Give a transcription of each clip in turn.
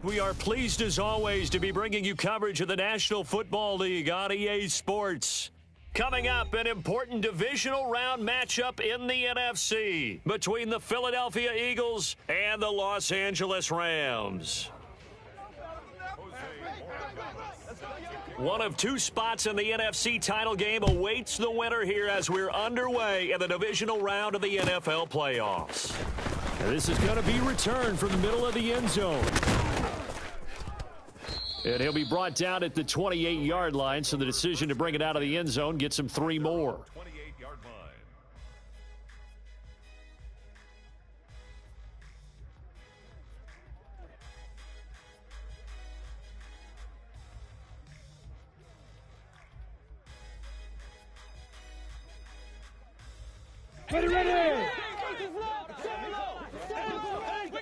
We are pleased as always to be bringing you coverage of the National Football League on EA Sports. Coming up, an important divisional round matchup in the NFC between the Philadelphia Eagles and the Los Angeles Rams. One of two spots in the NFC title game awaits the winner here as we're underway in the divisional round of the NFL playoffs. And this is going to be returned from the middle of the end zone. And he'll be brought down at the 28-yard line, so the decision to bring it out of the end zone gets him 3 more. 28-yard line. Ready!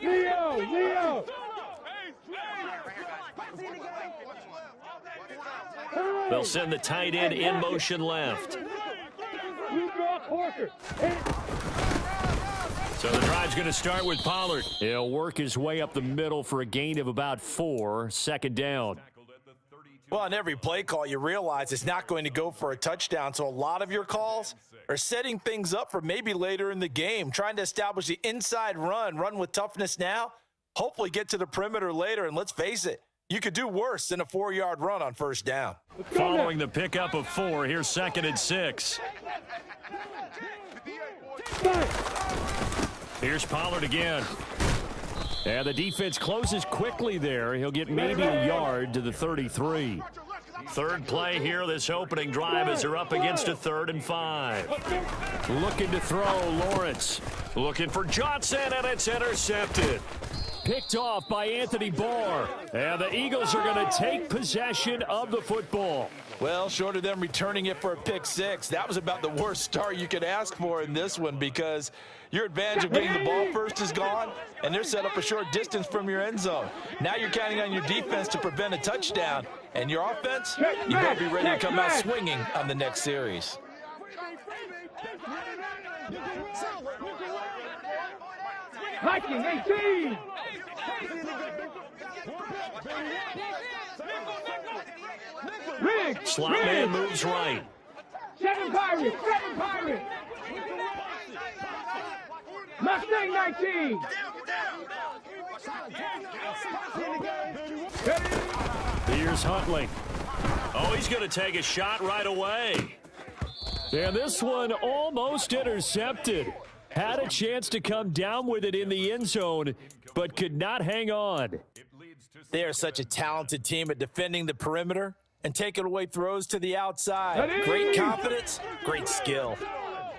Leo! They'll send the tight end in motion left. So the drive's going to start with Pollard. He'll work his way up the middle for a gain of about 4, second down. Well, on every play call, you realize it's not going to go for a touchdown, so a lot of your calls are setting things up for maybe later in the game, trying to establish the inside run with toughness now, hopefully get to the perimeter later, and let's face it, you could do worse than a 4-yard run on first down. Following the pickup of 4, here's 2nd and 6. Here's Pollard again. And the defense closes quickly there. He'll get maybe a yard to the 33. Third play here, this opening drive as they're up against a 3rd and 5. Looking to throw, Lawrence. Looking for Johnson, and it's intercepted. Picked off by Anthony Barr. And the Eagles are going to take possession of the football. Well, short of them returning it for a pick 6, that was about the worst start you could ask for in this one because your advantage of getting the ball first is gone, and they're set up a short distance from your end zone. Now you're counting on your defense to prevent a touchdown, and your offense, you better be ready to come out swinging on the next series. Hiking 18! Slot man moves right. 7 Pirates! Mustang 19! Here's Huntley. Oh, he's going to take a shot right away. And this one almost intercepted. Had a chance to come down with it in the end zone, but could not hang on. They are such a talented team at defending the perimeter and taking away throws to the outside. Great confidence, great skill.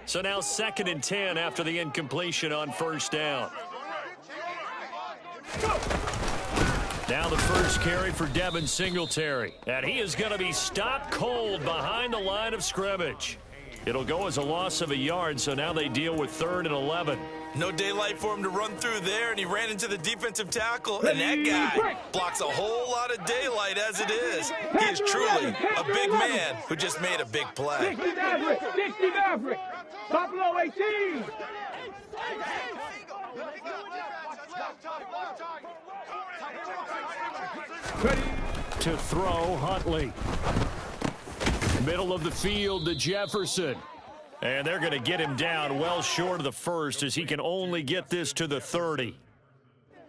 So now 2nd and 10 after the incompletion on first down. Now the first carry for Devin Singletary. And he is going to be stopped cold behind the line of scrimmage. It'll go as a loss of a yard, so now they deal with 3rd and 11. No daylight for him to run through there, and he ran into the defensive tackle, and that guy blocks a whole lot of daylight as it is. He is truly a big man who just made a big play. 60 Maverick! Buffalo 18! Ready to throw, Huntley. Middle of the field to Jefferson. And they're going to get him down well short of the first as he can only get this to the 30.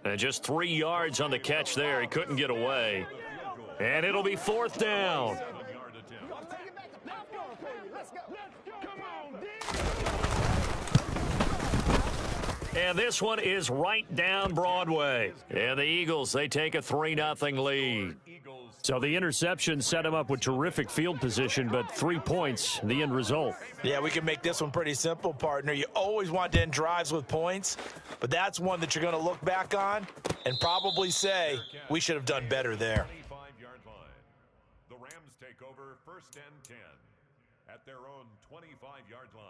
And just 3 yards on the catch there. He couldn't get away. And it'll be 4th down. And this one is right down Broadway. And the Eagles, they take a 3-0 lead. So the interception set him up with terrific field position, but 3 points, the end result. Yeah, we can make this one pretty simple, partner. You always want to end drives with points, but that's one that you're going to look back on and probably say, we should have done better there. 25-yard line. The Rams take over 1st and 10 at their own 25-yard line.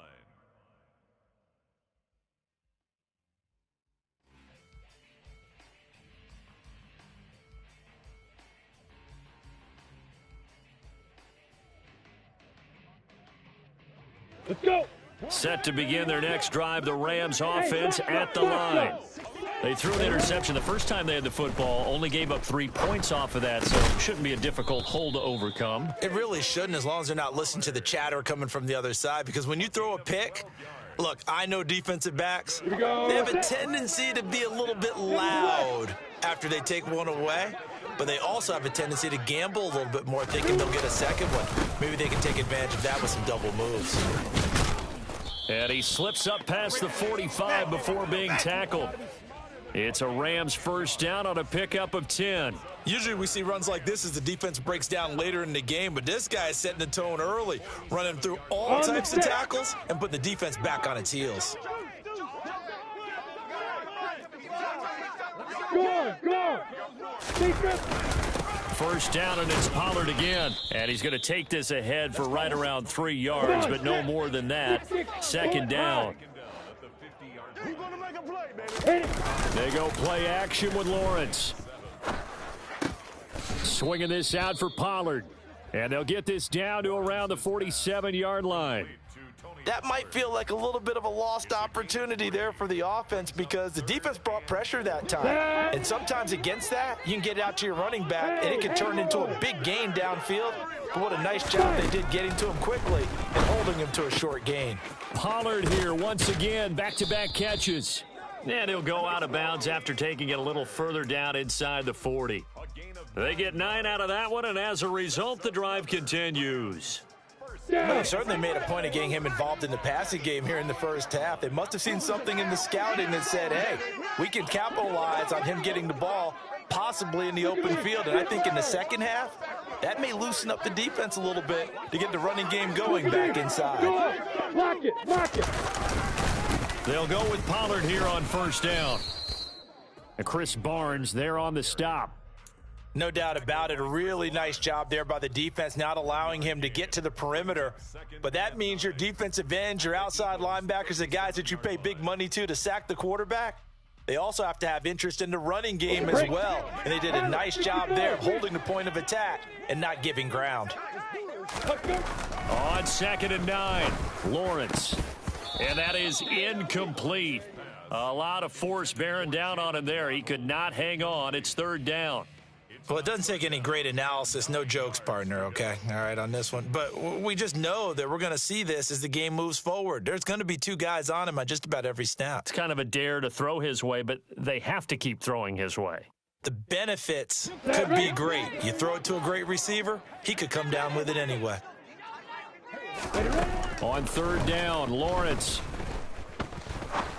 Let's go! Set to begin their next drive, the Rams offense at the line. They threw an interception the first time they had the football, only gave up 3 points off of that, so it shouldn't be a difficult hole to overcome. It really shouldn't, as long as they're not listening to the chatter coming from the other side, because when you throw a pick, look, I know defensive backs, they have a tendency to be a little bit loud after they take one away, but they also have a tendency to gamble a little bit more, thinking they'll get a second one. Maybe they can take advantage of that with some double moves. And he slips up past the 45 before being tackled. It's a Rams first down on a pickup of 10. Usually we see runs like this as the defense breaks down later in the game, but this guy is setting the tone early, running through all types of tackles and putting the defense back on its heels. Go! Defense. First down, and it's Pollard again. And he's going to take this ahead for right around 3 yards, but no more than that. Second down. They go play action with Lawrence. Swinging this out for Pollard. And they'll get this down to around the 47-yard line. That might feel like a little bit of a lost opportunity there for the offense, because the defense brought pressure that time. And sometimes against that, you can get it out to your running back, and it can turn into a big gain downfield. But what a nice job they did getting to him quickly and holding him to a short gain. Pollard here once again, back-to-back catches. And he'll go out of bounds after taking it a little further down inside the 40. They get 9 out of that one, and as a result, the drive continues. They certainly made a point of getting him involved in the passing game here in the first half. They must have seen something in the scouting that said, hey, we can capitalize on him getting the ball, possibly in the open field. And I think in the second half, that may loosen up the defense a little bit to get the running game going back inside. Block it. They'll go with Pollard here on first down. And Chris Barnes there on the stop. No doubt about it. A really nice job there by the defense, not allowing him to get to the perimeter. But that means your defensive ends, your outside linebackers, the guys that you pay big money to sack the quarterback, they also have to have interest in the running game as well. And they did a nice job there of holding the point of attack and not giving ground. On 2nd and 9, Lawrence. And that is incomplete. A lot of force bearing down on him there. He could not hang on. It's 3rd down. Well, it doesn't take any great analysis. No jokes, partner, okay? All right, on this one. But we just know that we're going to see this as the game moves forward. There's going to be 2 guys on him on just about every snap. It's kind of a dare to throw his way, but they have to keep throwing his way. The benefits could be great. You throw it to a great receiver, he could come down with it anyway. On 3rd down, Lawrence.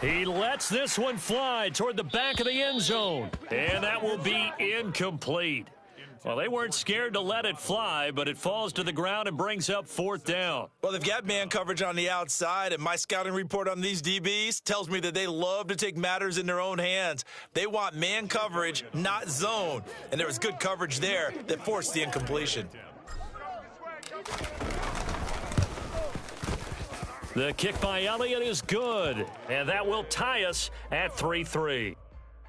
He lets this one fly toward the back of the end zone. And that will be incomplete. Well, they weren't scared to let it fly, but it falls to the ground and brings up 4th down. Well, they've got man coverage on the outside, and my scouting report on these DBs tells me that they love to take matters in their own hands. They want man coverage, not zone. And there was good coverage there that forced the incompletion. The kick by Elliott is good, and that will tie us at 3-3.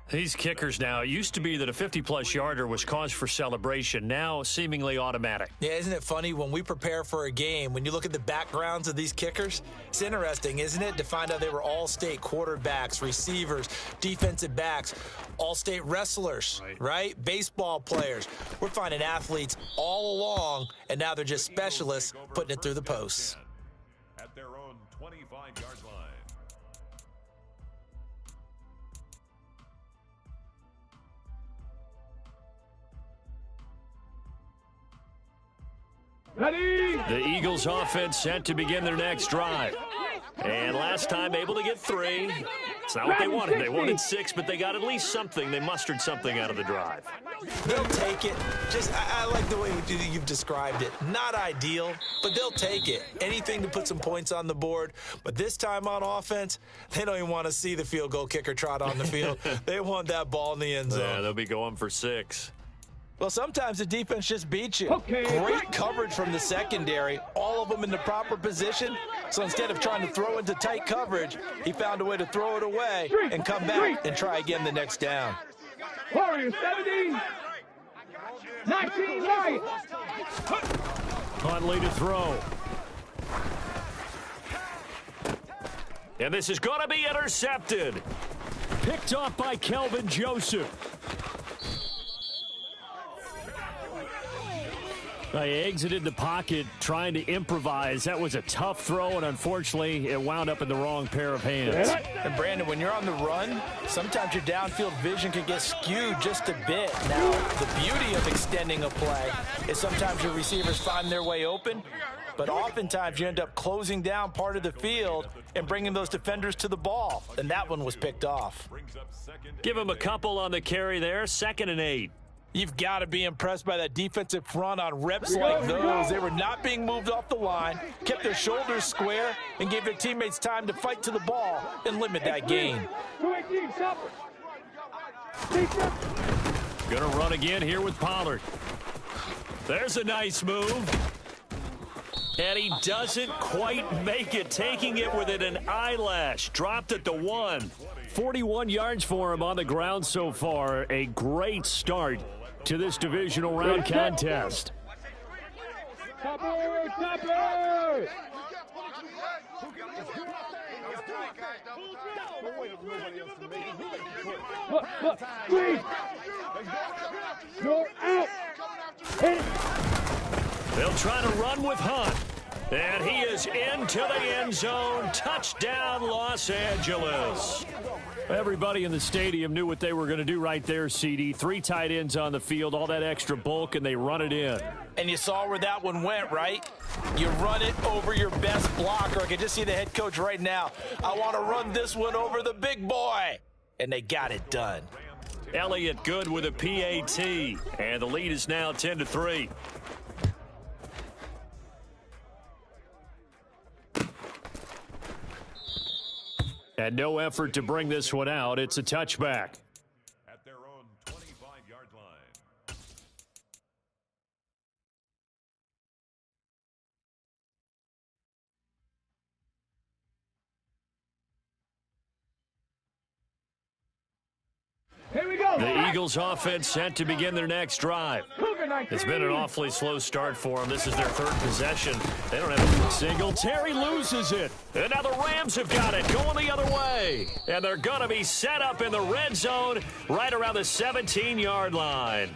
These kickers now, it used to be that a 50-plus yarder was cause for celebration, now seemingly automatic. Yeah, isn't it funny when we prepare for a game, when you look at the backgrounds of these kickers, it's interesting, isn't it, to find out they were all-state quarterbacks, receivers, defensive backs, all-state wrestlers, right? Baseball players. We're finding athletes all along, and now they're just specialists putting it through the posts. At their own 25-yard line. Ready? The Eagles offense set to begin their next drive. And last time able to get 3. It's not what they wanted. They wanted 6, but they got at least something. They mustered something out of the drive. They'll take it. I like the way you've described it. Not ideal, but they'll take it. Anything to put some points on the board. But this time on offense, they don't even want to see the field goal kicker trot on the field. They want that ball in the end zone. Yeah, they'll be going for 6. Well, sometimes the defense just beats you. Okay. Great coverage from the secondary, all of them in the proper position. So instead of trying to throw into tight coverage, he found a way to throw it away and come back and try again the next down. Warriors 17. 19 right. Huntley to throw. And this is going to be intercepted. Picked off by Kelvin Joseph. They exited the pocket trying to improvise. That was a tough throw, and unfortunately, it wound up in the wrong pair of hands. And Brandon, when you're on the run, sometimes your downfield vision can get skewed just a bit. Now, the beauty of extending a play is sometimes your receivers find their way open, but oftentimes you end up closing down part of the field and bringing those defenders to the ball, and that one was picked off. Give him a couple on the carry there, 2nd and 8. You've got to be impressed by that defensive front on reps like those. They were not being moved off the line, kept their shoulders square, and gave their teammates time to fight to the ball and limit that gain. Going to run again here with Pollard. There's a nice move. And he doesn't quite make it, taking it within an eyelash. Dropped at the 1. 41 yards for him on the ground so far. A great start to this divisional round contest. Look, squeeze. You're out. Hit it. They'll try to run with Hunt. And he is into the end zone. Touchdown, Los Angeles. Everybody in the stadium knew what they were going to do right there, CD. 3 tight ends on the field, all that extra bulk, and they run it in. And you saw where that one went, right? You run it over your best blocker. I can just see the head coach right now. I want to run this one over the big boy. And they got it done. Elliott good with a PAT. And the lead is now 10-3. And no effort to bring this one out. It's a touchback. At their own 25-yard line. Here we go. The Eagles offense set to begin their next drive. It's been an awfully slow start for them. This is their 3rd possession. They don't have a single. Terry loses it. And now the Rams have got it, going the other way. And they're going to be set up in the red zone right around the 17-yard line.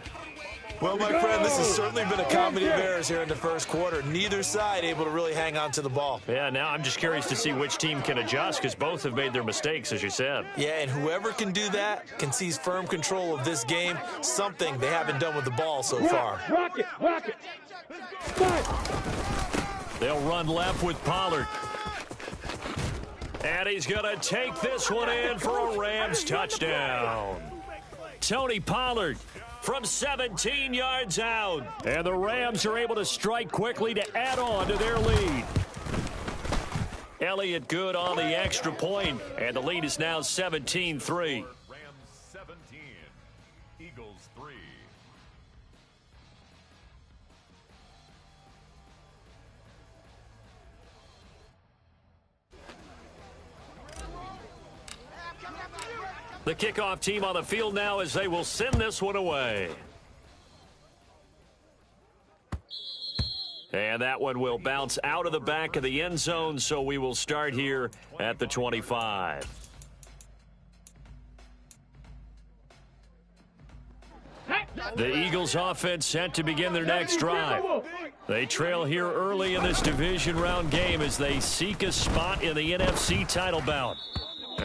Well, my friend, this has certainly been a comedy of errors here in the first quarter. Neither side able to really hang on to the ball. Yeah, now I'm just curious to see which team can adjust because both have made their mistakes, as you said. Yeah, and whoever can do that can seize firm control of this game, something they haven't done with the ball so far. Rock it. They'll run left with Pollard. And he's going to take this one in for a Rams touchdown. Tony Pollard from 17 yards out. And the Rams are able to strike quickly to add on to their lead. Elliott good on the extra point, and the lead is now 17-3. Rams 17, Eagles 3. The kickoff team on the field now as they will send this one away. And that one will bounce out of the back of the end zone, so we will start here at the 25. The Eagles offense set to begin their next drive. They trail here early in this division round game as they seek a spot in the NFC title bout.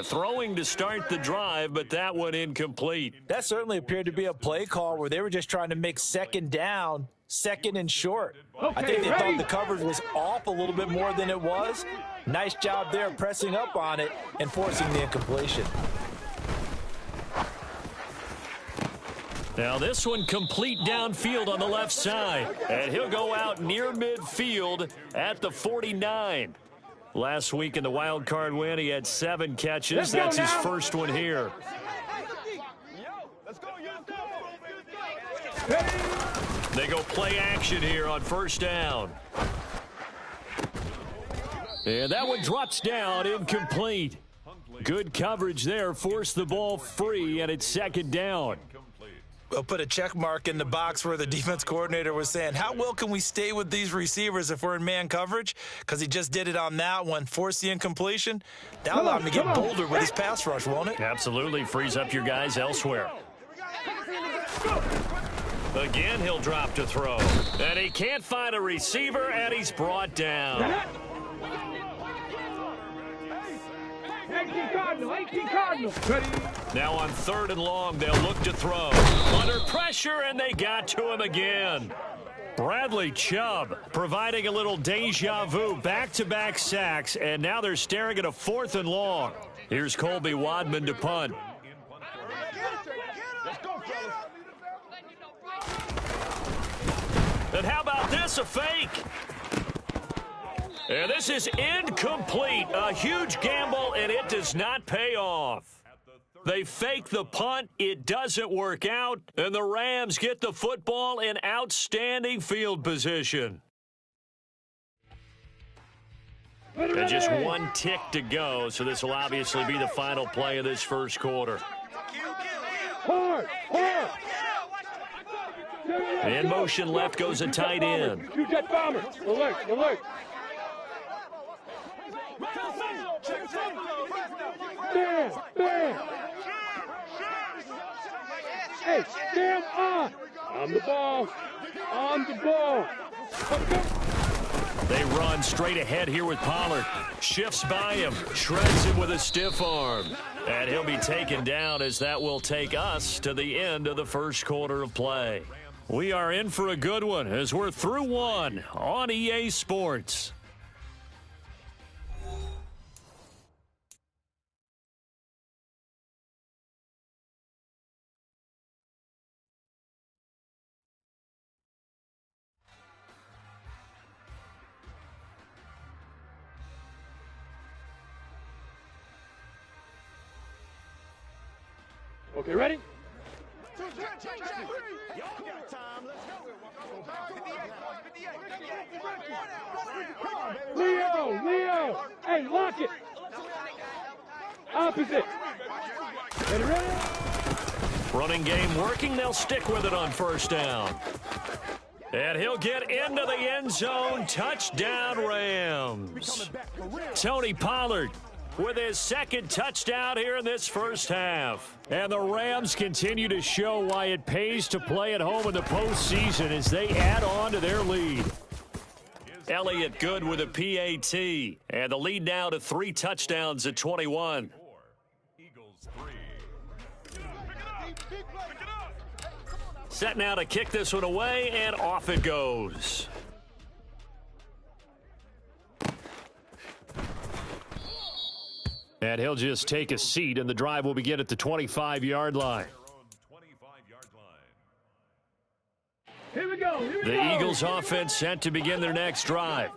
Throwing to start the drive, but that one incomplete. That certainly appeared to be a play call where they were just trying to make second down, second and short. I think they thought the coverage was off a little bit more than it was. Nice job there pressing up on it and forcing the incompletion. Now this one complete downfield on the left side. And he'll go out near midfield at the 49. Last week in the wild card win, he had 7 catches. That's his first one here. They go play action here on first down. And that one drops down, incomplete. Good coverage there, forced the ball free, and it's second down. We'll put a check mark in the box where the defense coordinator was saying, how well can we stay with these receivers if we're in man coverage? Because he just did it on that one, force the incompletion. That'll allow him to get bolder with his pass rush, won't it? Absolutely. Frees up your guys elsewhere. Again, he'll drop to throw. And he can't find a receiver, and he's brought down. 18 Cardinal. Now on 3rd and long, they'll look to throw. Under pressure, and they got to him again. Bradley Chubb providing a little deja vu, back-to-back sacks, and now they're staring at a 4th and long. Here's Colby Wadman to punt. And how about this, a fake? And this is incomplete. A huge gamble, and it does not pay off. They fake the punt. It doesn't work out, and the Rams get the football in outstanding field position. And just one tick to go, so this will obviously be the final play of this first quarter. Hard. In motion left goes a tight end. Two jet bomber. Alert. Bam. Hey, stand on the ball. They run straight ahead here with Pollard. Shifts by him, shreds him with a stiff arm. And he'll be taken down as that will take us to the end of the first quarter of play. We are in for a good one as we're through one on EA Sports. Okay, ready? Leo. Hey, lock it. Opposite. Ready? Running game working. They'll stick with it on 1st down. And he'll get into the end zone. Touchdown, Rams. Tony Pollard with his 2nd touchdown here in this first half. And the Rams continue to show why it pays to play at home in the postseason as they add on to their lead. Elliott good with a PAT. And the lead now to 3 touchdowns at 21. Eagles 3. Set now to kick this one away, and off it goes. And he'll just take a seat, and the drive will begin at the 25-yard line. Here we go. The Eagles offense set to begin their next drive.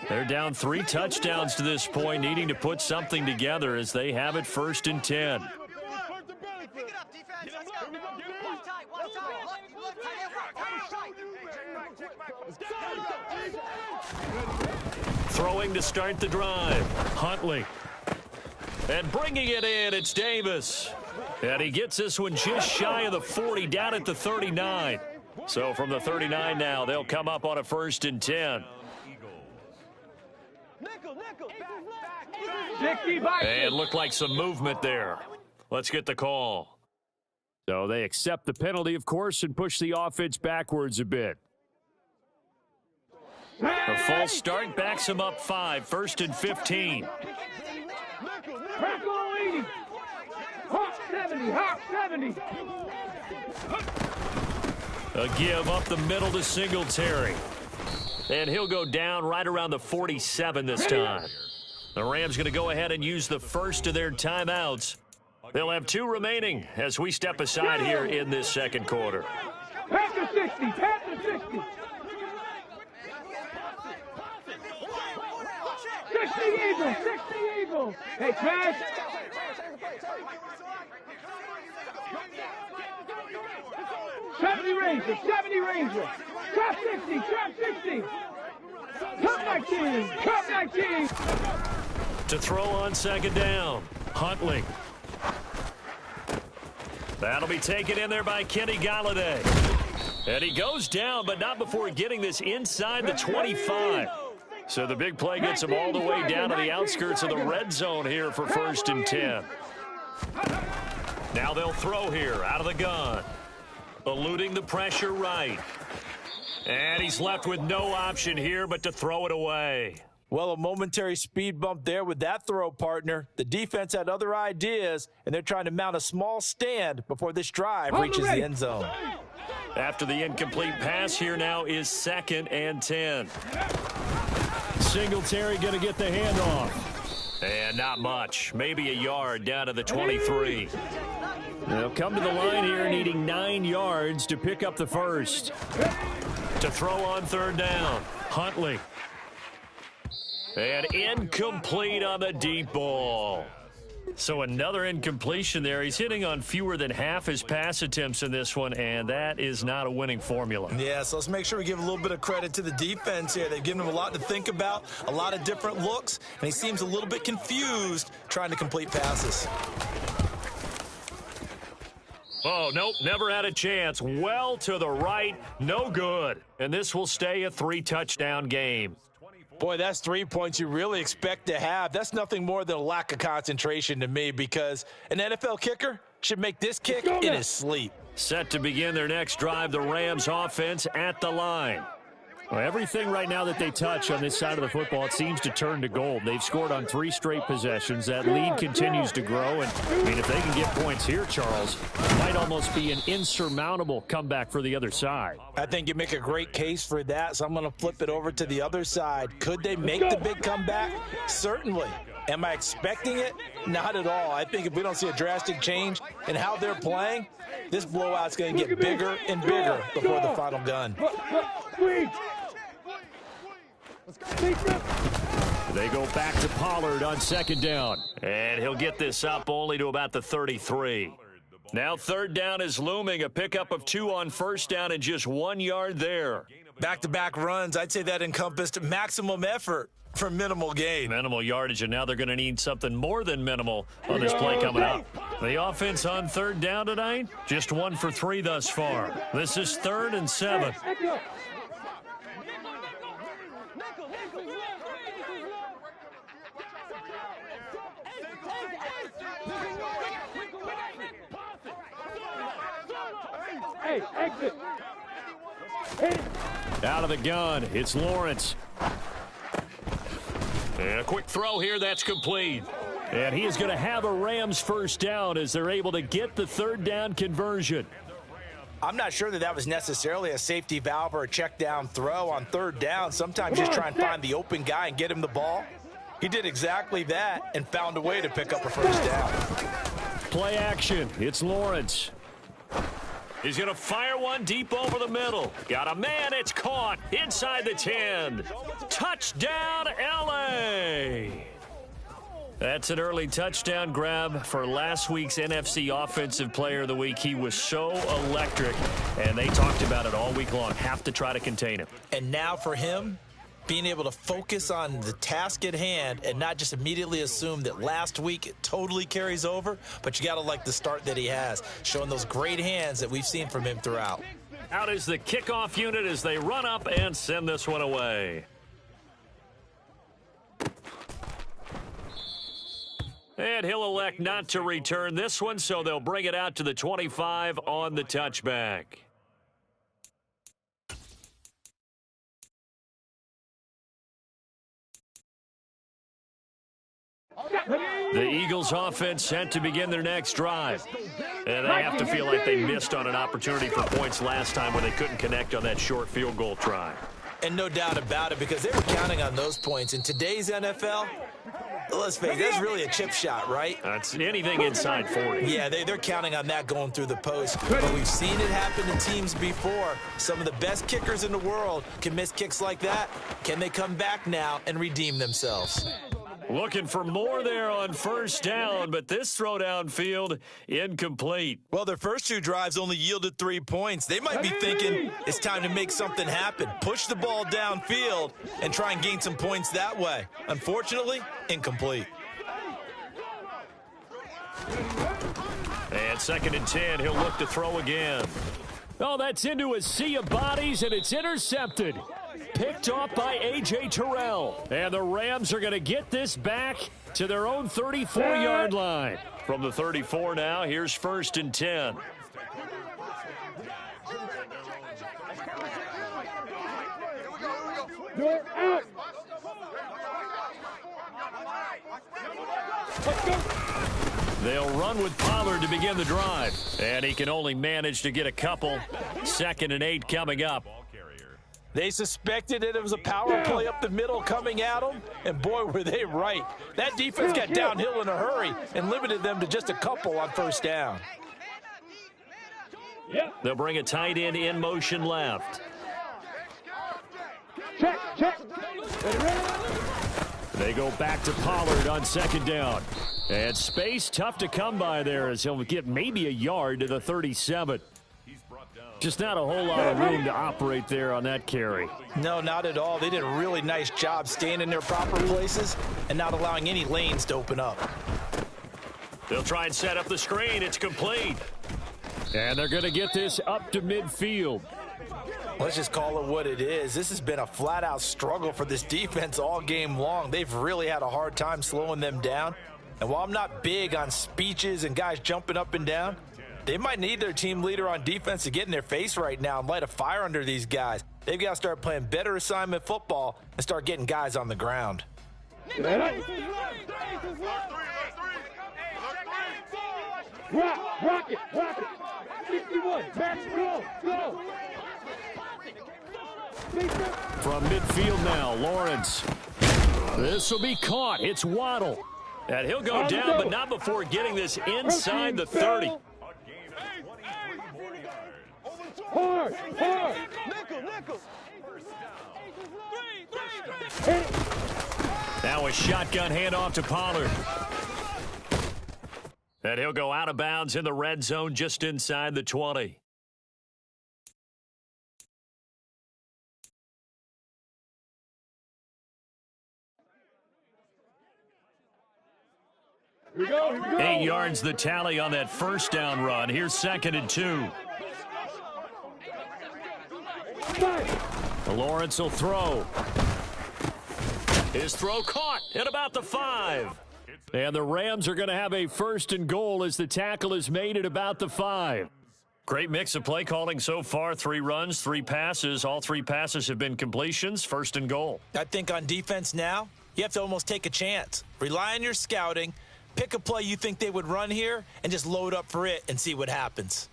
They're down 3 touchdowns to this point, needing to put something together as they have it 1st and 10. Throwing to start the drive. Huntley. And bringing it in, it's Davis. And he gets this one just shy of the 40, down at the 39. So from the 39 now, they'll come up on a 1st and 10. And looked like some movement there. Let's get the call. So they accept the penalty, of course, and push the offense backwards a bit. A false start backs him up 5, 1st and 15. Hawk 70. A give up the middle to Singletary. And he'll go down right around the 47 this time. The Rams going to go ahead and use the first of their timeouts. They'll have 2 remaining as we step aside here in this second quarter. Panther 60. 60 Eagles. Hey, Trash. 70 Ranger. Trap 60. Cup 19. To throw on 2nd down. Huntley. That'll be taken in there by Kenny Galladay. And he goes down, but not before getting this inside the 25. So the big play gets him all the way down to the outskirts of the red zone here for 1st and 10. Now they'll throw here out of the gun. Eluding the pressure right. And he's left with no option here but to throw it away. Well, a momentary speed bump there with that throw, partner. The defense had other ideas, and they're trying to mount a small stand before this drive reaches the end zone. After the incomplete pass, here now is 2nd and 10. Singletary going to get the handoff. And not much. Maybe a yard down to the 23. They'll come to the line here needing 9 yards to pick up the first. To throw on 3rd down. Huntley. And incomplete on the deep ball. So another incompletion there. He's hitting on fewer than half his pass attempts in this one, and that is not a winning formula. Yeah, so let's make sure we give a little bit of credit to the defense here. They've given him a lot to think about, a lot of different looks, and he seems a little bit confused trying to complete passes. Oh, nope, never had a chance. Well to the right, no good. And this will stay a 3-touchdown game. Boy, that's 3 points you really expect to have. That's nothing more than a lack of concentration to me, because an NFL kicker should make this kick in his sleep. Set to begin their next drive, the Rams offense at the line. Well, everything right now that they touch on this side of the football, it seems to turn to gold. They've scored on 3 straight possessions. That lead continues to grow. And, I mean, if they can get points here, Charles, it might almost be an insurmountable comeback for the other side. I think you make a great case for that, so I'm going to flip it over to the other side. Could they make the big comeback? Certainly. Am I expecting it? Not at all. I think if we don't see a drastic change in how they're playing, this blowout's going to get bigger and bigger before the final gun. They go back to Pollard on 2nd down. And he'll get this up only to about the 33. Now 3rd down is looming. A pickup of 2 on 1st down and just 1 yard there. Back-to-back runs, I'd say that encompassed maximum effort for minimal gain. Minimal yardage, and now they're going to need something more than minimal on this play coming up. The offense on 3rd down tonight, just 1 for 3 thus far. This is 3rd and 7. Hey, exit. Out of the gun, it's Lawrence. And a quick throw here, that's complete. And he is going to have a Rams 1st down as they're able to get the 3rd down conversion. I'm not sure that was necessarily a safety valve or a check down throw on 3rd down. Sometimes just try and find the open guy and get him the ball. He did exactly that and found a way to pick up a 1st down. Play action, it's Lawrence. He's going to fire one deep over the middle. Got a man, it's caught inside the 10. Touchdown, L.A. That's an early touchdown grab for last week's NFC Offensive Player of the Week. He was so electric, and they talked about it all week long. Have to try to contain him. And now for him, being able to focus on the task at hand and not just immediately assume that last week it totally carries over, but you got to like the start that he has, showing those great hands that we've seen from him throughout. Out is the kickoff unit as they run up and send this one away. And he'll elect not to return this one, so they'll bring it out to the 25 on the touchback. The Eagles offense set to begin their next drive. And they have to feel like they missed on an opportunity for points last time where they couldn't connect on that short field goal try. And no doubt about it, because they were counting on those points. In today's NFL, let's face it, that's really a chip shot, right? That's anything inside 40. Yeah, they're counting on that going through the post. But we've seen it happen to teams before. Some of the best kickers in the world can miss kicks like that. Can they come back now and redeem themselves? Looking for more there on 1st down, but this throw downfield incomplete. Well, their first 2 drives only yielded 3 points. They might be thinking it's time to make something happen. Push the ball downfield and try and gain some points that way. Unfortunately, incomplete. And 2nd and 10, he'll look to throw again. Oh, that's into a sea of bodies, and it's intercepted. Picked off by A.J. Terrell. And the Rams are going to get this back to their own 34-yard line. From the 34 now, here's 1st and 10. You're out. Let's go. They'll run with Pollard to begin the drive. And he can only manage to get a couple. 2nd and 8 coming up. They suspected it was a power play up the middle coming at them, and boy, were they right. That defense got downhill in a hurry and limited them to just a couple on 1st down. They'll bring a tight end in motion left. Check, check. They go back to Pollard on 2nd down. And space tough to come by there as he'll get maybe a yard to the 37. Just not a whole lot of room to operate there on that carry. No, not at all. They did a really nice job staying in their proper places and not allowing any lanes to open up. They'll try and set up the screen. It's complete. And they're going to get this up to midfield. Let's just call it what it is. This has been a flat-out struggle for this defense all game long. They've really had a hard time slowing them down. And while I'm not big on speeches and guys jumping up and down, they might need their team leader on defense to get in their face right now and light a fire under these guys. They've got to start playing better assignment football and start getting guys on the ground. Rock it. 61, back, go. From midfield now, Lawrence. This will be caught. It's Waddle. And he'll go down, but not before getting this inside the 30. Hard. Now a shotgun handoff to Pollard. And he'll go out of bounds in the red zone just inside the 20. Here we go. 8 yards the tally on that 1st down run. Here's 2nd and 2. Lawrence will throw. His throw caught at about the 5. And the Rams are going to have a 1st and goal as the tackle is made at about the 5. Great mix of play calling so far. 3 runs, 3 passes. All 3 passes have been completions. 1st and goal. I think on defense now, you have to almost take a chance. Rely on your scouting. Pick a play you think they would run here and just load up for it and see what happens.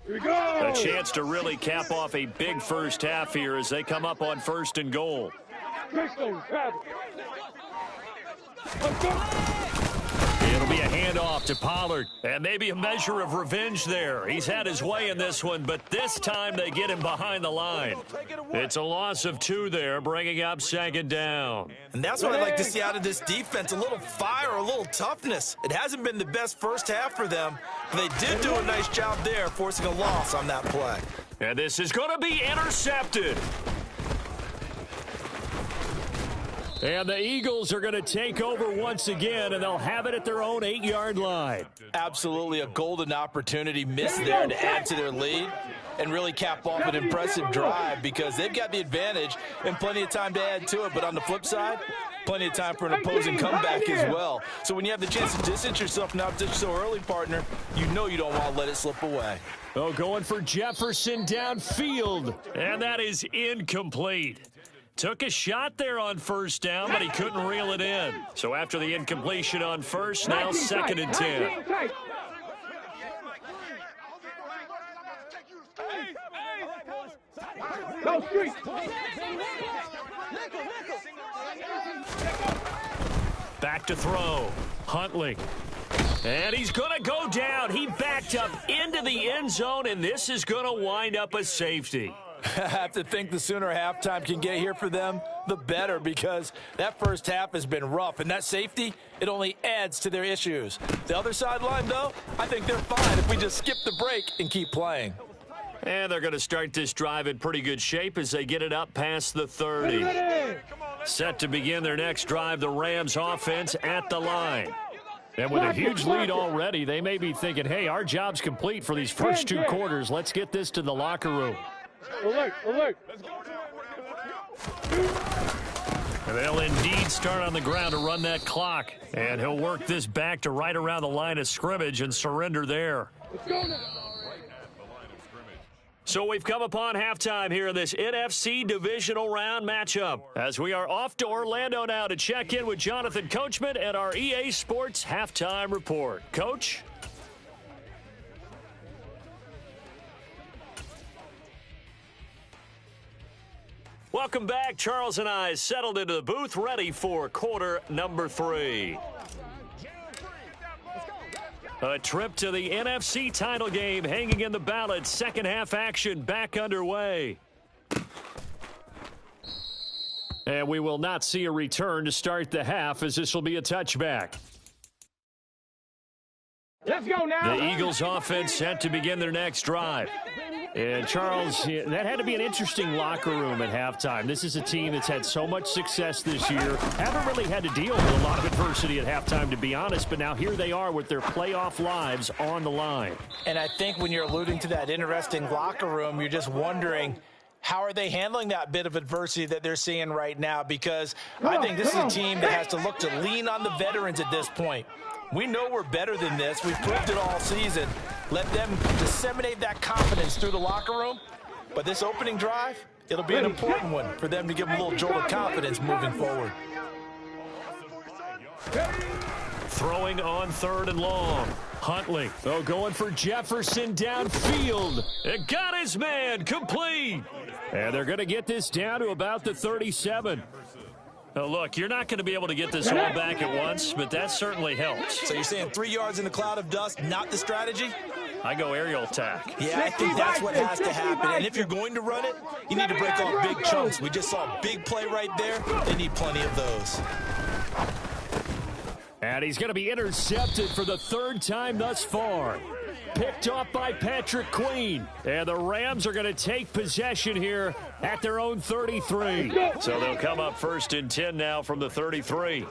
Here we go. A chance to really cap off a big first half here as they come up on 1st and goal. It'll be a handoff to Pollard. And maybe a measure of revenge there. He's had his way in this one, but this time they get him behind the line. It's a loss of 2 there, bringing up 2nd down. And that's what I'd like to see out of this defense, a little fire, a little toughness. It hasn't been the best first half for them, but they did do a nice job there, forcing a loss on that play. And this is going to be intercepted. And the Eagles are going to take over once again, and they'll have it at their own 8-yard line. Absolutely a golden opportunity missed there to add to their lead and really cap off an impressive drive because they've got the advantage and plenty of time to add to it. But on the flip side, plenty of time for an opposing comeback as well. So when you have the chance to distance yourself from opposition so early, partner, you know you don't want to let it slip away. Oh, going for Jefferson downfield. And that is incomplete. Took a shot there on 1st down, but he couldn't reel it in. So after the incompletion on 1st, now 2nd and 10. Go street. Back to throw. Huntley. And he's going to go down. He backed up into the end zone, and this is going to wind up a safety. I have to think the sooner halftime can get here for them, the better, because that first half has been rough. And that safety, it only adds to their issues. The other sideline, though, I think they're fine if we just skip the break and keep playing. And they're going to start this drive in pretty good shape as they get it up past the 30. Set to begin their next drive, the Rams offense at the line. And with a huge lead already, they may be thinking, hey, our job's complete for these first 2 quarters. Let's get this to the locker room. Alert, alert. They'll indeed start on the ground to run that clock. And he'll work this back to right around the line of scrimmage and surrender there. Let's go now. So we've come upon halftime here in this NFC Divisional Round matchup, as we are off to Orlando now to check in with Jonathan Coachman and our EA Sports Halftime Report. Coach? Welcome back. Charles and I settled into the booth, ready for quarter number 3. A trip to the NFC title game hanging in the balance. Second half action back underway. And we will not see a return to start the half, as this will be a touchback. Let's go now. The Eagles offense set to begin their next drive. And Charles, that had to be an interesting locker room at halftime. This is a team that's had so much success this year. Haven't really had to deal with a lot of adversity at halftime, to be honest. But now here they are with their playoff lives on the line. And I think when you're alluding to that interesting locker room, you're just wondering, how are they handling that bit of adversity that they're seeing right now? Because I think this is a team that has to look to lean on the veterans at this point. We know we're better than this. We've proved it all season. Let them disseminate that confidence through the locker room. But this opening drive, it'll be an important one for them to give them a little jolt of confidence moving forward. Throwing on 3rd and long. Huntley, going for Jefferson downfield. It got his man, complete. And they're going to get this down to about the 37. Look, you're not going to be able to get this all back at once, but that certainly helps. So you're saying 3 yards in a cloud of dust, not the strategy? I go aerial attack. Yeah, I think that's what has to happen. And if you're going to run it, you need to break off big chunks. We just saw a big play right there. They need plenty of those. And he's going to be intercepted for the 3rd time thus far. Picked off by Patrick Queen. And the Rams are going to take possession here at their own 33. So they'll come up 1st and 10 now from the 33.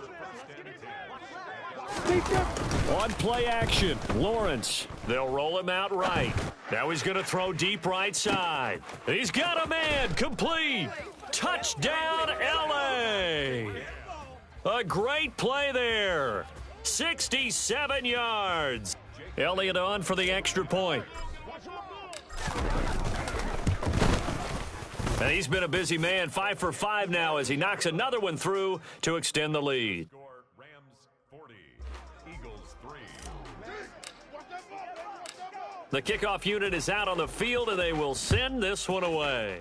On play action, Lawrence. They'll roll him out right. Now he's going to throw deep right side. He's got a man, complete. Touchdown, LA. A great play there. 67 yards. Elliott on for the extra point. And he's been a busy man, 5 for 5 now as he knocks another one through to extend the lead. Rams 40, Eagles 3. The kickoff unit is out on the field, and they will send this one away.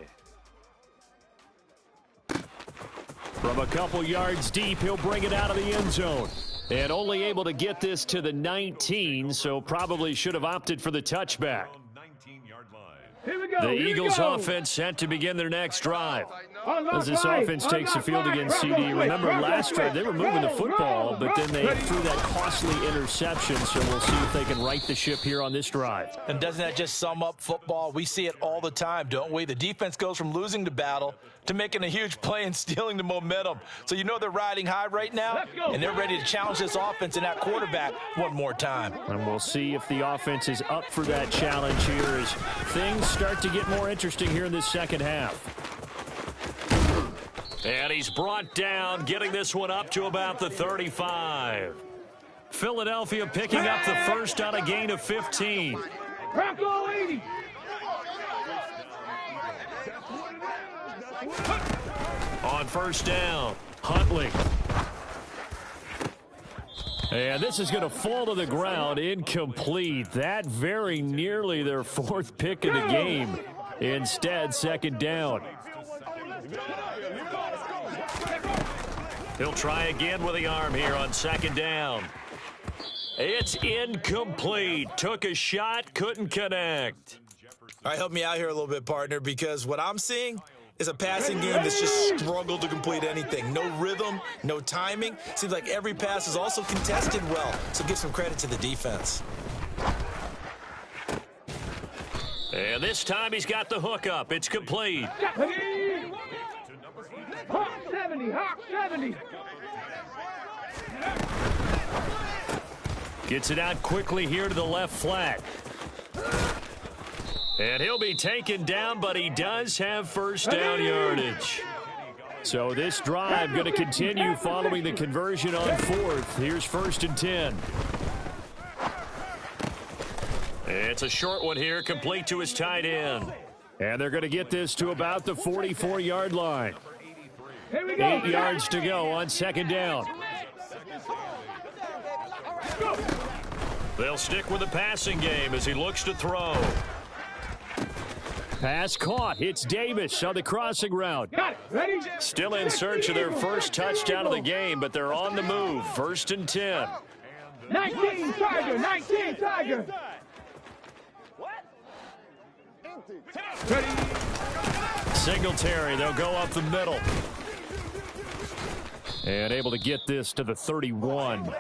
From a couple yards deep, he'll bring it out of the end zone. And only able to get this to the 19, so probably should have opted for the touchback. 19-yard line. Here we go. The here we Eagles go. offense set to begin their next drive. Unlock As this right. offense takes the Unlock field right. against CD. Remember last drive, they were moving the football, but then they threw that costly interception, so we'll see if they can right the ship here on this drive. And doesn't that just sum up football? We see it all the time, don't we? The defense goes from losing the battle to making a huge play and stealing the momentum. So you know they're riding high right now, and they're ready to challenge this offense and that quarterback one more time. And we'll see if the offense is up for that challenge here as things start to get more interesting here in this second half. And he's brought down, getting this one up to about the 35. Philadelphia picking up the first on a gain of 15. Bronco 80. On 1st down, Huntley. And this is going to fall to the ground, incomplete. That very nearly their 4th pick of the game. Instead, 2nd down. He'll try again with the arm here on 2nd down. It's incomplete. Took a shot, couldn't connect. All right, help me out here a little bit, partner, because what I'm seeing is a passing game that's just struggled to complete anything. No rhythm, no timing. Seems like every pass is also contested well, so give some credit to the defense. And this time he's got the hook up. It's complete. Hawk 70, Hawk 70. Gets it out quickly here to the left flat. And he'll be taken down, but he does have first down yardage. So this drive going to continue following the conversion on fourth. Here's 1st and 10. It's a short one here, complete to his tight end. And they're going to get this to about the 44-yard line. 8 yards to go on 2nd down. They'll stick with the passing game as he looks to throw. Pass caught. It's Davis on the crossing route. Got it. Ready? Still in search of their first touchdown of the game, but they're on the move. 1st and 10. 19 Tiger. 19 Tiger. Ready? Singletary, they'll go up the middle. And able to get this to the 31.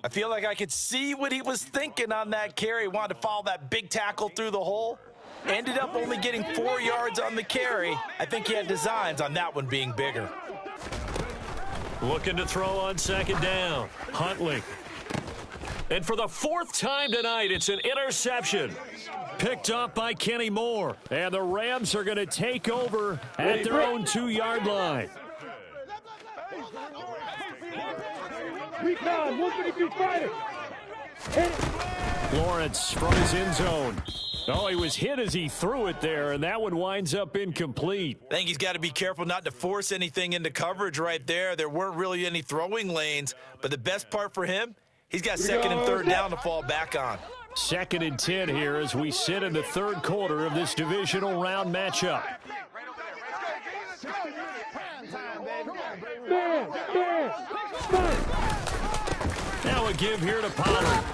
I feel like I could see what he was thinking on that carry. Wanted to follow that big tackle through the hole. Ended up only getting 4 yards on the carry. I think he had designs on that one being bigger. Looking to throw on 2nd down. Huntley. And for the 4th time tonight, it's an interception. Picked up by Kenny Moore. And the Rams are going to take over at their own 2-yard line. Week 9, 133 fighter. Lawrence from his end zone. Oh, he was hit as he threw it there, and that one winds up incomplete. I think he's got to be careful not to force anything into coverage right there. There weren't really any throwing lanes, but the best part for him, he's got 2nd and 3rd down to fall back on. 2nd and 10 here as we sit in the 3rd quarter of this divisional round matchup. Now a give here to Pollard.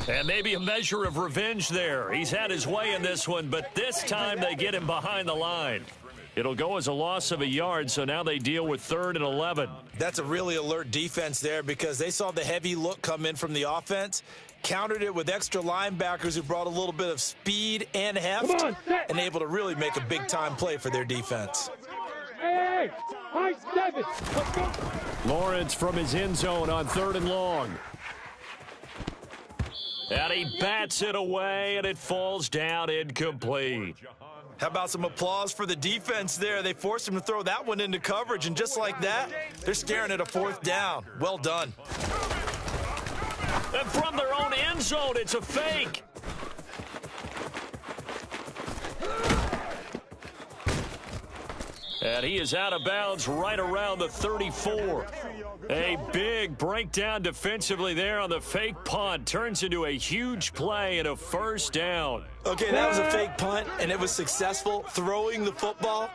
And maybe a measure of revenge there. He's had his way in this one, but this time they get him behind the line. It'll go as a loss of a yard, so now they deal with 3rd and 11. That's a really alert defense there because they saw the heavy look come in from the offense, countered it with extra linebackers who brought a little bit of speed and heft, and able to really make a big-time play for their defense. Hey, high 7. Lawrence from his end zone on 3rd and long. And he bats it away, and it falls down incomplete. How about some applause for the defense there? They forced him to throw that one into coverage, and just like that, they're staring at a 4th down. Well done. And from their own end zone, it's a fake. And he is out of bounds right around the 34. A big breakdown defensively there on the fake punt. Turns into a huge play and a 1st down. Okay, that was a fake punt, and it was successful throwing the football.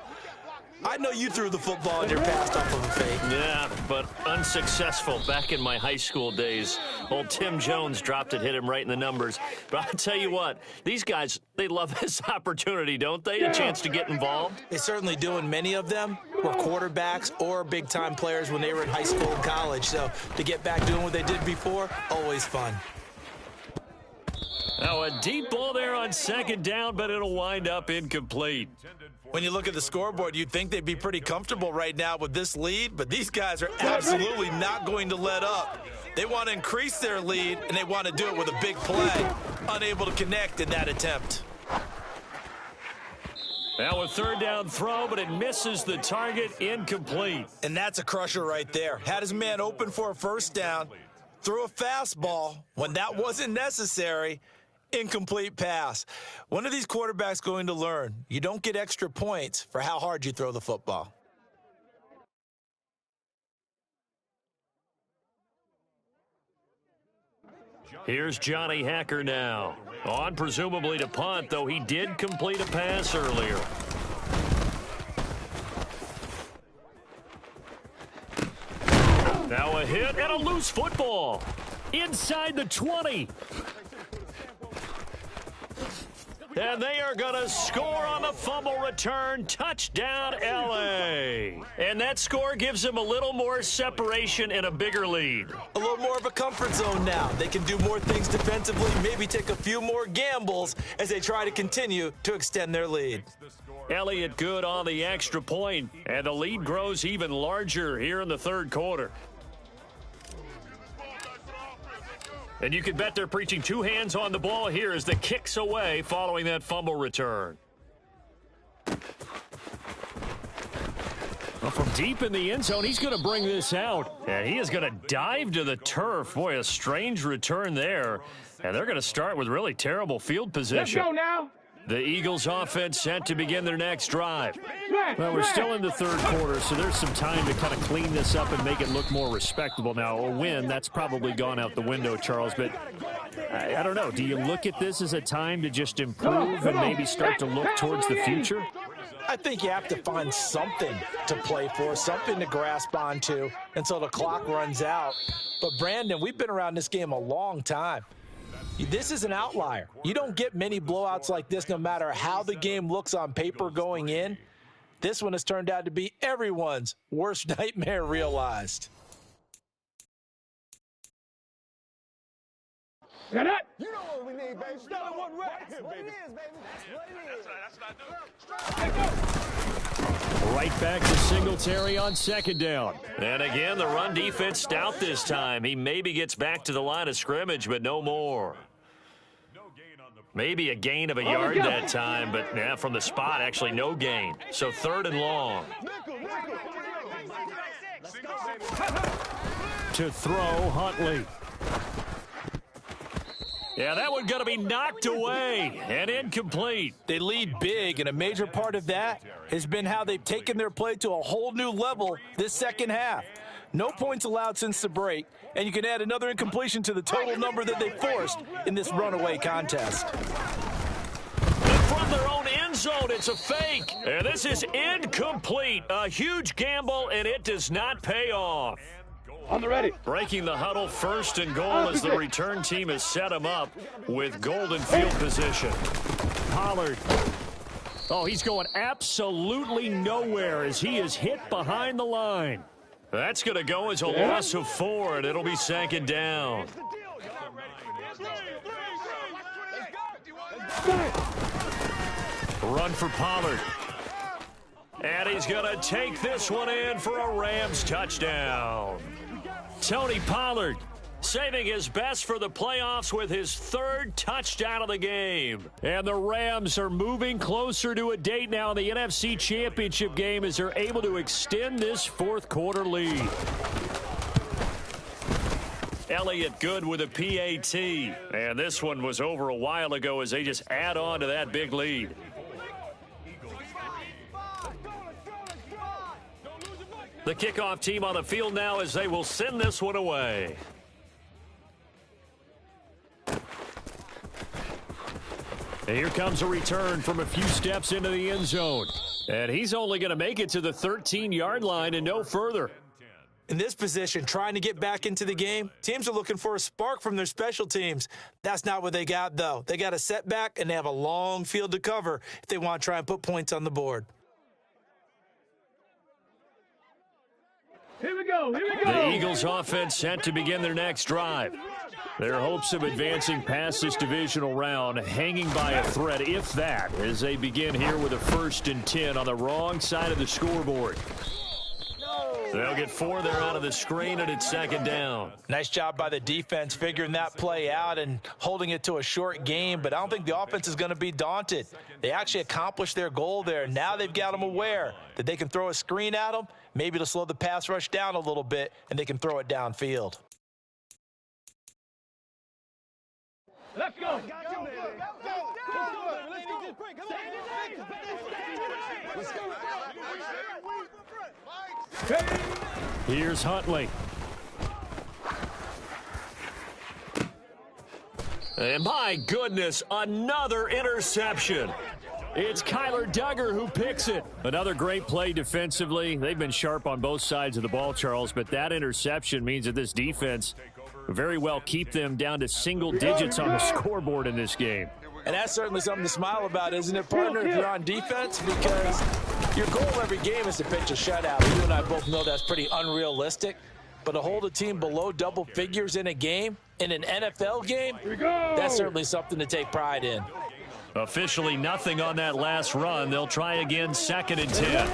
I know you threw the football in your past off of a fake. Yeah, but unsuccessful back in my high school days. Old Tim Jones dropped it, hit him right in the numbers. But I'll tell you what, these guys, they love this opportunity, don't they? A chance to get involved. They certainly do, and many of them were quarterbacks or big-time players when they were in high school and college. So to get back doing what they did before, always fun. Now a deep ball there on 2nd down, but it'll wind up incomplete. When you look at the scoreboard, you'd think they'd be pretty comfortable right now with this lead, but these guys are absolutely not going to let up. They want to increase their lead, and they want to do it with a big play. Unable to connect in that attempt. Now a 3rd down throw, but it misses the target, incomplete. And that's a crusher right there. Had his man open for a 1st down, threw a fastball when that wasn't necessary. Incomplete pass. When are these quarterbacks going to learn? You don't get extra points for how hard you throw the football. Here's Johnny Hacker now. On presumably to punt, though he did complete a pass earlier. Now a hit and a loose football. Inside the 20. And they are going to score on the fumble return. Touchdown, L.A. And that score gives them a little more separation and a bigger lead. A little more of a comfort zone now. They can do more things defensively, maybe take a few more gambles as they try to continue to extend their lead. Elliott good on the extra point, and the lead grows even larger here in the 3rd quarter. And you can bet they're preaching two hands on the ball here as the kick's away following that fumble return. Well, from deep in the end zone, he's going to bring this out. And he is going to dive to the turf. Boy, a strange return there. And they're going to start with really terrible field position. Let's go now. The Eagles offense set to begin their next drive. Well, we're still in the third quarter, so there's some time to kind of clean this up and make it look more respectable. Now, a win, that's probably gone out the window, Charles, but I don't know. Do you look at this as a time to just improve and maybe start to look towards the future? I think you have to find something to play for, something to grasp onto until the clock runs out. But, Brandon, we've been around this game a long time. This is an outlier. You don't get many blowouts like this no matter how the game looks on paper going in. This one has turned out to be everyone's worst nightmare realized. You know what we need, baby. Stellar one right here, baby. That's what I do. Right back to Singletary on second down. And again, the run defense stout this time. He maybe gets back to the line of scrimmage, but no more. Maybe a gain of a yard that time, but yeah, from the spot, actually no gain. So third and long. To throw, Huntley. Yeah, that one going to be knocked away and incomplete. They lead big, and a major part of that has been how they've taken their play to a whole new level this second half. No points allowed since the break, and you can add another incompletion to the total number that they forced in this runaway contest. And from their own end zone, it's a fake. And this is incomplete. A huge gamble, and it does not pay off. On the ready. Breaking the huddle, first and goal as the return team has set him up with golden field position. Pollard. Oh, he's going absolutely nowhere as he is hit behind the line. That's going to go as a loss of 4, and it'll be second down. Run for Pollard. And he's going to take this one in for a Rams touchdown. Tony Pollard saving his best for the playoffs with his third touchdown of the game. And the Rams are moving closer to a date now in the NFC Championship game as they're able to extend this fourth quarter lead. Elliott good with a PAT. And this one was over a while ago as they just add on to that big lead. The kickoff team on the field now as they will send this one away. And here comes a return from a few steps into the end zone. And he's only going to make it to the 13-yard line and no further. In this position, trying to get back into the game, teams are looking for a spark from their special teams. That's not what they got, though. They got a setback, and they have a long field to cover if they want to try and put points on the board. Here we go. The Eagles offense set to begin their next drive. Their hopes of advancing past this divisional round hanging by a thread, if that, as they begin here with a 1st and 10 on the wrong side of the scoreboard. They'll get 4 there out of the screen, and it's second down. Nice job by the defense figuring that play out and holding it to a short game, but I don't think the offense is going to be daunted. They actually accomplished their goal there. Now they've got them aware that they can throw a screen at them, maybe to slow the pass rush down a little bit, and they can throw it downfield. Let's go. Here's Huntley. And my goodness, another interception. It's Kyler Duggar who picks it. Another great play defensively. They've been sharp on both sides of the ball, Charles, but that interception means that this defense very well keep them down to single digits on the scoreboard in this game. And that's certainly something to smile about, isn't it, partner, if you're on defense? Because your goal every game is to pitch a shutout. You and I both know that's pretty unrealistic. But to hold a team below double figures in a game, in an NFL game, that's certainly something to take pride in. Officially nothing on that last run. They'll try again, 2nd and 10.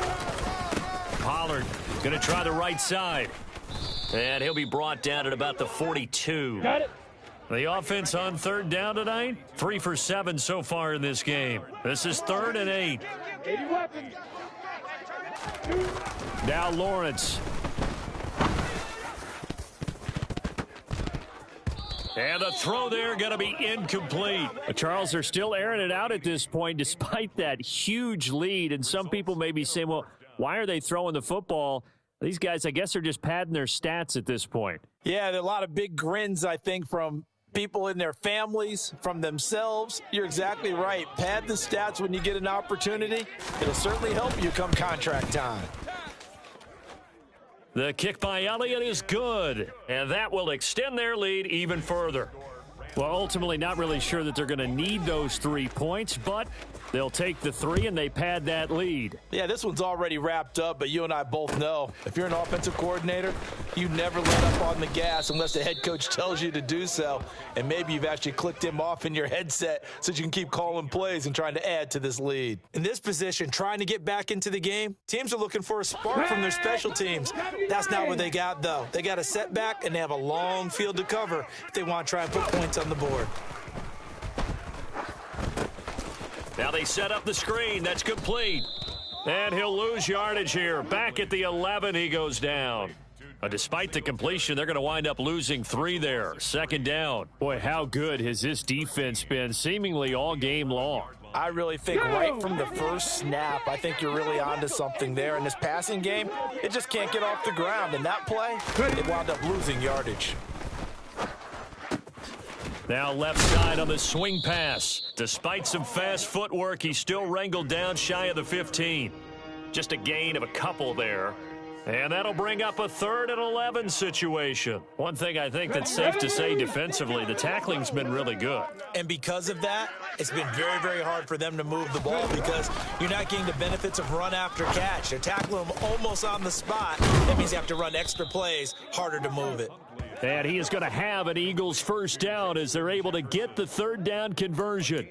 Pollard going to try the right side. And he'll be brought down at about the 42. Got it. The offense on third down tonight, 3 for 7 so far in this game. This is 3rd and 8. Now Lawrence. And the throw there going to be incomplete. Charles, they're still airing it out at this point despite that huge lead. And some people may be saying, well, why are they throwing the football? These guys, I guess, are just padding their stats at this point. Yeah, there are a lot of big grins, I think, from people in their families, from themselves. You're exactly right. Pad the stats when you get an opportunity. It'll certainly help you come contract time. The kick by Elliott is good, and that will extend their lead even further. Well, ultimately, not really sure that they're going to need those 3 points, but they'll take the 3 and they pad that lead. Yeah, this one's already wrapped up, but you and I both know if you're an offensive coordinator, you never let up on the gas unless the head coach tells you to do so. And maybe you've actually clicked him off in your headset so that you can keep calling plays and trying to add to this lead. In this position, trying to get back into the game, teams are looking for a spark from their special teams. That's not what they got, though. They got a setback, and they have a long field to cover if they want to try and put points on the board. Now they set up the screen. That's complete. And he'll lose yardage here. Back at the 11, he goes down. Despite the completion, they're going to wind up losing 3 there. 2nd down. Boy, how good has this defense been seemingly all game long? I really think right from the first snap, I think you're really onto something there. In this passing game, it just can't get off the ground. In that play, it wound up losing yardage. Now left side on the swing pass. Despite some fast footwork, he's still wrangled down shy of the 15. Just a gain of a couple there. And that'll bring up a 3rd and 11 situation. One thing I think that's safe to say defensively, the tackling's been really good. And because of that, it's been very, very hard for them to move the ball because you're not getting the benefits of run after catch. They're tackling them almost on the spot. That means you have to run extra plays, harder to move it. And he is going to have an Eagles 1st down as they're able to get the 3rd down conversion.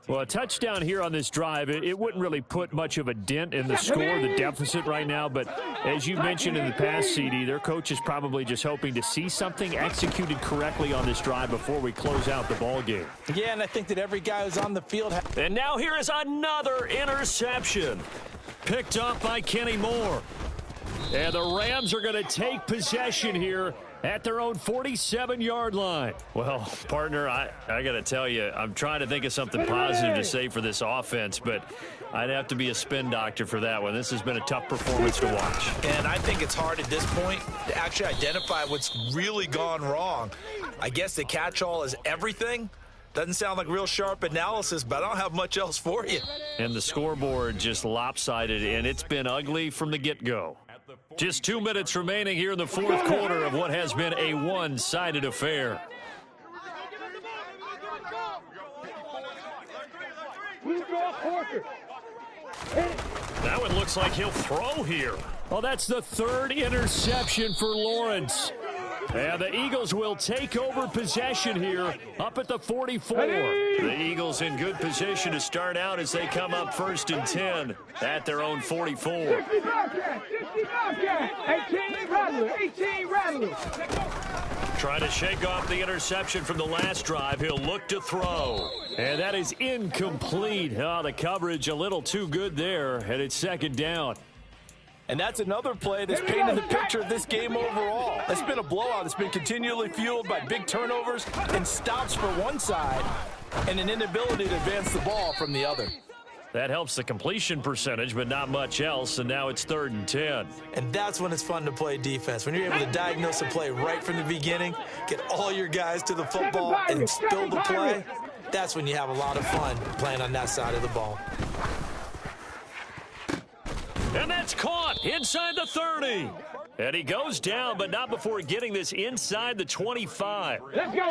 Well, a touchdown here on this drive, it wouldn't really put much of a dent in the score, the deficit right now. But as you mentioned in the past, CD, their coach is probably just hoping to see something executed correctly on this drive before we close out the ball game. Yeah, and I think that every guy who's on the field. And now here is another interception. Picked up by Kenny Moore. And the Rams are going to take possession here at their own 47-yard line. Well, partner, I got to tell you, I'm trying to think of something positive to say for this offense, but I'd have to be a spin doctor for that one. This has been a tough performance to watch. And I think it's hard at this point to actually identify what's really gone wrong. I guess the catch-all is everything. Doesn't sound like real sharp analysis, but I don't have much else for you. And the scoreboard just lopsided, and it's been ugly from the get-go. Just 2 minutes remaining here in the 4th quarter of what has been a one-sided affair. That one looks like he'll throw here. Well, that's the 3rd interception for Lawrence. And the Eagles will take over possession here up at the 44. The Eagles in good position to start out as they come up 1st and 10 at their own 44. 18 rattlers. Trying to shake off the interception from the last drive. He'll look to throw. And that is incomplete. Oh, the coverage a little too good there, and it's 2nd down. And that's another play that's painted the picture of this game overall. It's been a blowout. It's been continually fueled by big turnovers and stops for one side and an inability to advance the ball from the other. That helps the completion percentage, but not much else, and now it's 3rd and 10. And that's when it's fun to play defense. When you're able to diagnose a play right from the beginning, get all your guys to the football, and spill the play, that's when you have a lot of fun playing on that side of the ball. And that's caught inside the 30. And he goes down, but not before getting this inside the 25.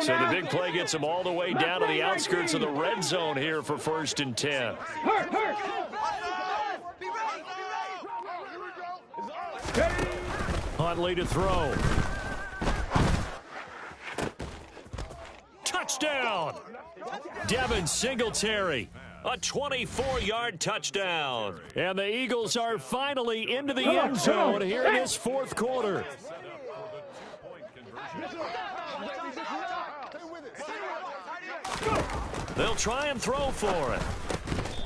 So the big play gets him all the way down to the outskirts of the red zone here for 1st and 10. Huntley to throw. Touchdown! Devin Singletary. A 24-yard touchdown. And the Eagles are finally into the end zone here in this 4th quarter. They'll try and throw for it.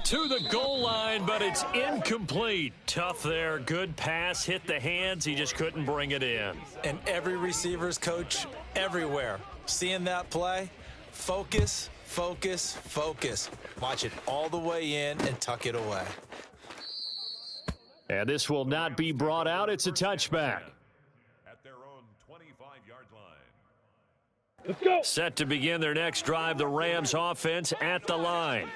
To the goal line, but it's incomplete. Tough there. Good pass. Hit the hands. He just couldn't bring it in. And every receiver's coach everywhere. Seeing that play, focus, focus, focus. Watch it all the way in and tuck it away. And this will not be brought out. It's a touchback. At their own 25-yard line. Let's go. Set to begin their next drive, the Rams offense at the line.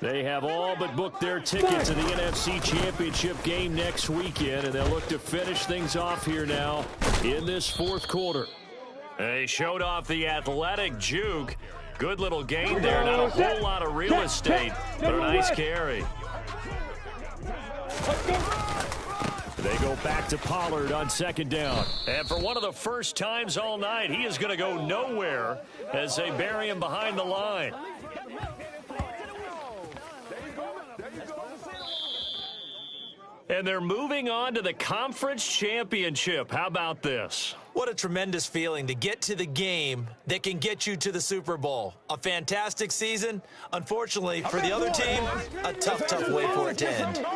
They have all but booked their ticket to the NFC Championship game next weekend, and they'll look to finish things off here now in this fourth quarter. They showed off the athletic juke. Good little gain there. Not a whole lot of real estate, but a nice carry. They go back to Pollard on second down. And for one of the first times all night, he is going to go nowhere as they bury him behind the line. And they're moving on to the conference championship. How about this? What a tremendous feeling to get to the game that can get you to the Super Bowl. A fantastic season. Unfortunately, for the other team, a tough, tough way for it to end.